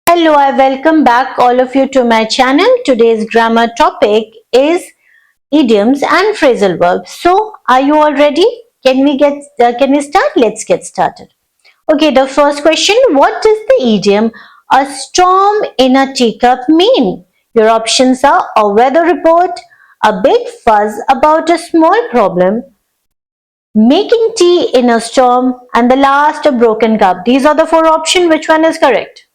Hello, I welcome back all of you to my channel. Today's grammar topic is idioms and phrasal verbs. So, are you all ready? Can we start? Let's get started. Okay, the first question, what does the idiom a storm in a teacup mean? Your options are a weather report, a big fuzz about a small problem, making tea in a storm, and the last a broken cup. These are the four options. Which one is correct?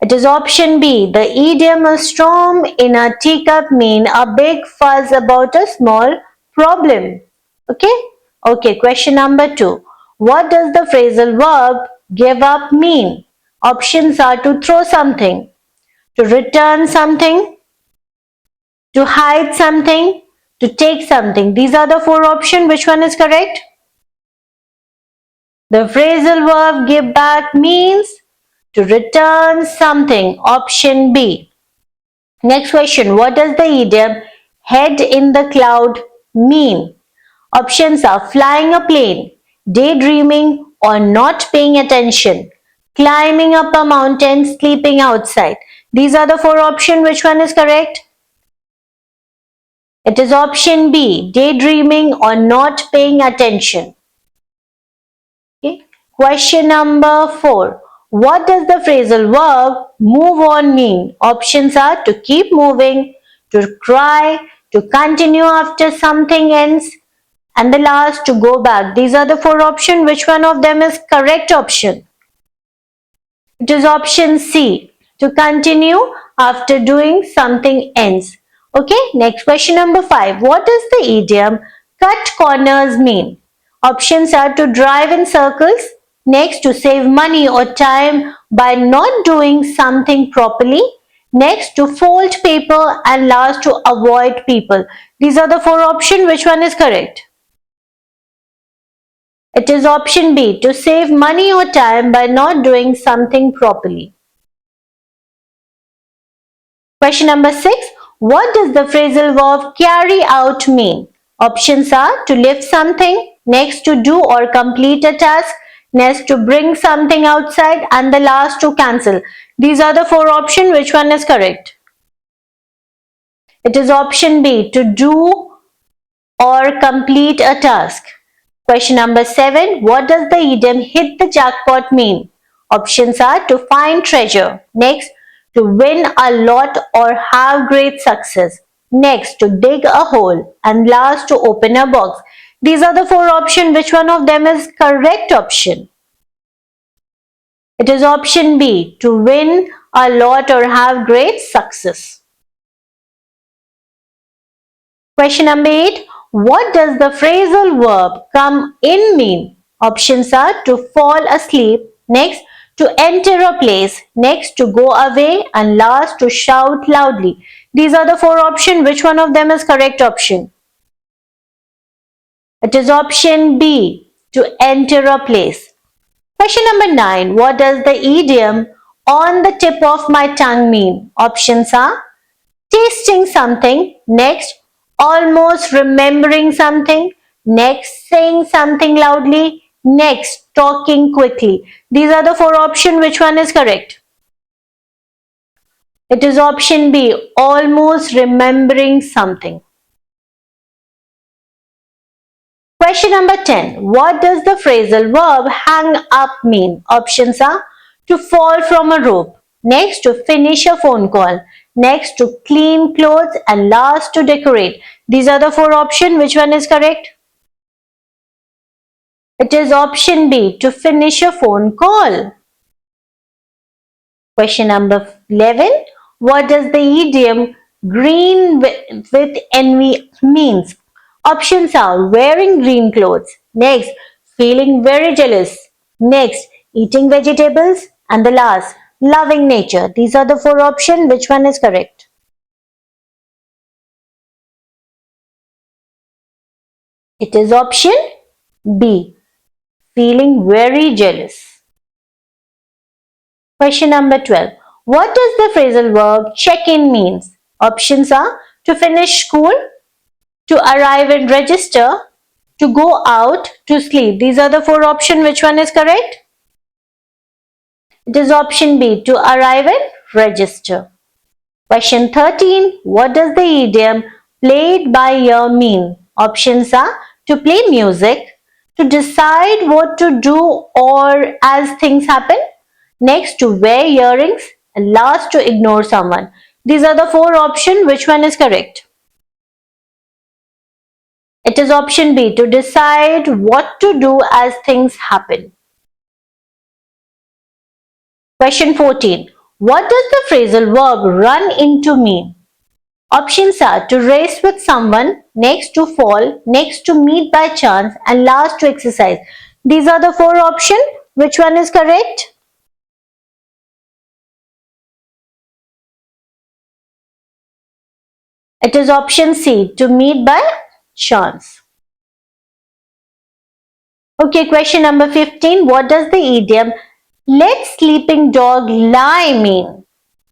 It is option B. The idiom a storm in a teacup mean a big fuss about a small problem. Okay? Okay, question number 2. What does the phrasal verb give up mean? Options are to throw something, to return something, to hide something, to take something. These are the four options. Which one is correct? The phrasal verb give back means to return something. Option B. Next question. What does the idiom head in the cloud mean? Options are flying a plane, daydreaming or not paying attention, climbing up a mountain, sleeping outside. These are the four options. Which one is correct? It is option B. Daydreaming or not paying attention. Okay. Question number 4. What does the phrasal verb move on mean? Options are to keep moving, to cry, to continue after something ends, and the last to go back. These are the four options. Which one of them is correct option? It is option C. To continue after doing something ends. Okay, next question number 5. What does the idiom cut corners mean? Options are to drive in circles, next to save money or time by not doing something properly, next to fold paper, and last to avoid people. These are the four options. Which one is correct? It is option B. To save money or time by not doing something properly. Question number 6. What does the phrasal verb carry out mean? Options are to lift something, next to do or complete a task, next to bring something outside, and the last to cancel. These are the four options. Which one is correct? It is option B. To do or complete a task. Question number 7. What does the idiom hit the jackpot mean? Options are to find treasure, next to win a lot or have great success, next to dig a hole, and last to open a box. These are the four options. Which one of them is correct option? It is option B. To win a lot or have great success. Question number 8. What does the phrasal verb come in mean? Options are to fall asleep, next to enter a place, next to go away, and last to shout loudly. These are the four options. Which one of them is correct option? It is option B. To enter a place. Question number 9. What does the idiom on the tip of my tongue mean? Options are tasting something, next almost remembering something, next saying something loudly, next talking quickly. These are the four options. Which one is correct? It is option B. Almost remembering something. Question number 10. What does the phrasal verb hang up mean? Options are to fall from a rope, next to finish a phone call, next to clean clothes, and last to decorate. These are the four options. Which one is correct? It is option B. To finish a phone call. Question number 11. What does the idiom green with envy means? Options are wearing green clothes, next feeling very jealous, next eating vegetables, and the last loving nature. These are the four options. Which one is correct? It is option B. Feeling very jealous. Question number 12. What does the phrasal verb check in means? Options are to finish school, to arrive and register, to go out, to sleep. These are the four options. Which one is correct? It is option B, to arrive and register. Question 13. What does the idiom played by ear mean? Options are to play music, to decide what to do or as things happen, next to wear earrings, and last to ignore someone. These are the four options. Which one is correct? It is option B, to decide what to do as things happen. Question 14. What does the phrasal verb run into mean? Options are to race with someone, next to fall, next to meet by chance, and last to exercise. These are the four options. Which one is correct? It is option C, to meet by chance. Okay, question number 15. What does the idiom let sleeping dog lie mean?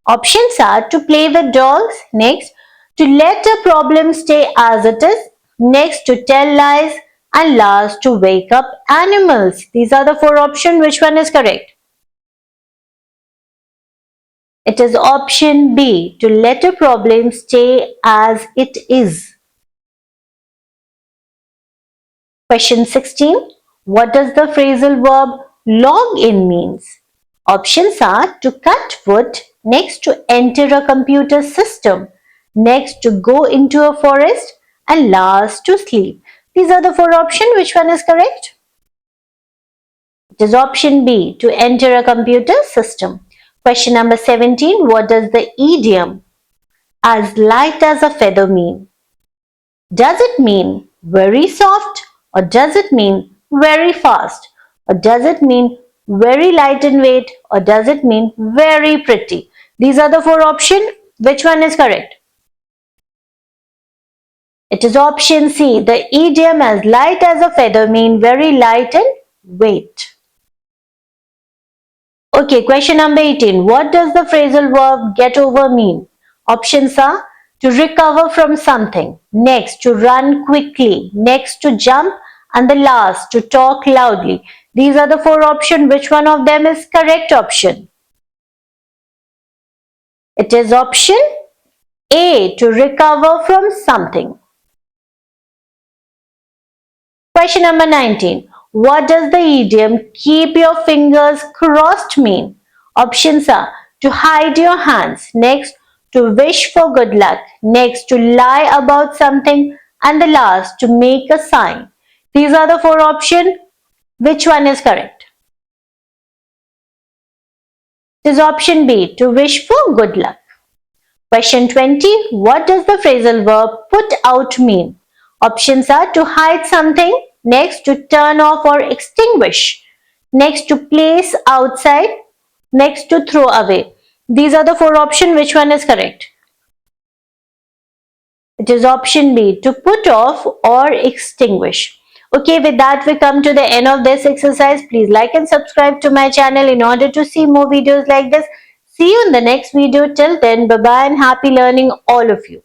Options are to play with dogs, next to let a problem stay as it is, next to tell lies, and last to wake up animals. These are the four options. Which one is correct? It is option B, to let a problem stay as it is. Question 16. What does the phrasal verb log in means? Options are to cut wood, next to enter a computer system, next to go into a forest, and last to sleep. These are the four options. Which one is correct? It is option B, to enter a computer system. Question number 17. What does the idiom as light as a feather mean? Does it mean very soft, or does it mean very fast, or does it mean very light in weight, or does it mean very pretty? These are the four options. Which one is correct? It is option C. The idiom as light as a feather mean very light in weight. Okay, question number 18. What does the phrasal verb get over mean? Options are to recover from something, next to run quickly, next to jump, and the last to talk loudly. These are the four options. Which one of them is correct option? It is option A, to recover from something. Question number 19. What does the idiom keep your fingers crossed mean? Options are to hide your hands, next to wish for good luck, next to lie about something, and the last to make a sign. These are the four options. Which one is correct? It is option B, to wish for good luck. Question 20. What does the phrasal verb put out mean? Options are to hide something, next to turn off or extinguish, next to place outside, next to throw away. These are the four options. Which one is correct? It is option B, to put off or extinguish. Okay, with that we come to the end of this exercise. Please like and subscribe to my channel in order to see more videos like this. See you in the next video. Till then, bye bye and happy learning all of you.